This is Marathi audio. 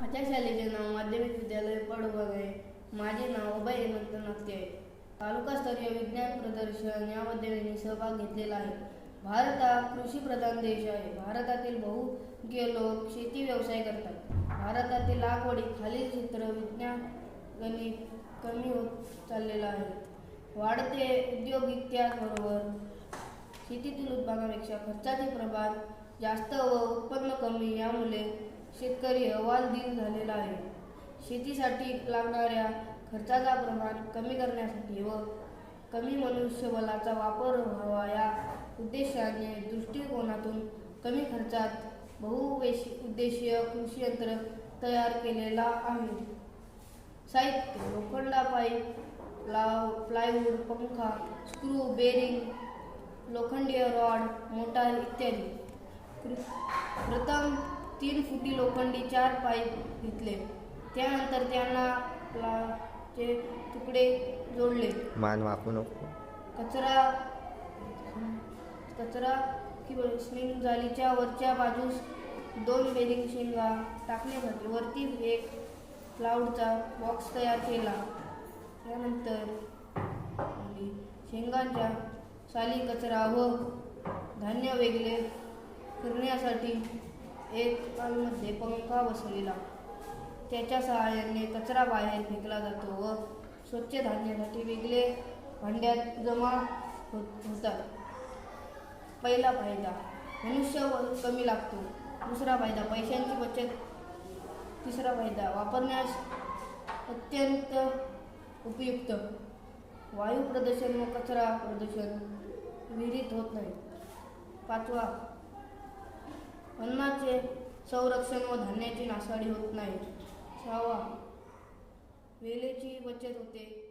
माझ्या शाळेचे नाव माध्यमिक विद्यालय पडवळ आहे. माझे नाव अभय हेमंत नागते आहे. तालुकास्तरीय विज्ञान प्रदर्शन यामध्ये मी सहभाग घेतलेला आहे. भारत हा कृषीप्रधान देश आहे. भारतातील बहुसंख्य लोक शेती व्यवसाय करतात. भारतातील लागवडी खालील क्षेत्र विज्ञान गणित कमी होत चाललेला आहे. वाढते औद्योगिकतेबरोबर शेतीतील उत्पादनापेक्षा खर्चाचे प्रमाण जास्त व उत्पन्न कमी, यामुळे शेतकरी हवालदिल झालेला आहे. शेतीसाठी लागणाऱ्या खर्चाचा प्रमाण कमी करण्यासाठी व कमी मनुष्यबळाचा वापर व्हावा या उद्देशाने दृष्टिकोनातून कमी खर्चात बहुउद्देशीय कृषी यंत्र तयार केलेला आहे. साहित्य: लोखंड पाईप, प्लायवूड, पंखा, स्क्रू, बेरिंग, लोखंडीय रॉड, मोटार इत्यादी. प्रथम 3 फुटी लोखंडी 4 पाईप घेतले. त्यानंतर त्यांना चे तुकडे जोडले. मान वाकू नको. कचरा किंवा स्प्रिंग जालीच्या वरच्या बाजूस 2 बेरिंग शेंगा टाकण्यासाठी वरती एक प्लायवूडचा बॉक्स तयार केला. त्यानंतर शेंगांच्या साली कचरा व धान्य वेगळे करण्यासाठी एक मध्ये पंखा बसविला. त्याच्या सहाय्याने कचरा बाहेर फेकला जातो व स्वच्छ धान्यासाठी वेगळे भांड्यात जमा होतात. पहिला फायदा: मनुष्यबळ कमी लागतो. दुसरा फायदा: पैशांची बचत. तिसरा फायदा: वापरण्यास अत्यंत उपयुक्त. वायू प्रदूषण व कचरा प्रदूषण विहिरीत होत नाही. 5वा, अन्नाचे संरक्षण व धान्याची नासाडी होत नाही. 6वा, वेळेची बचत होते.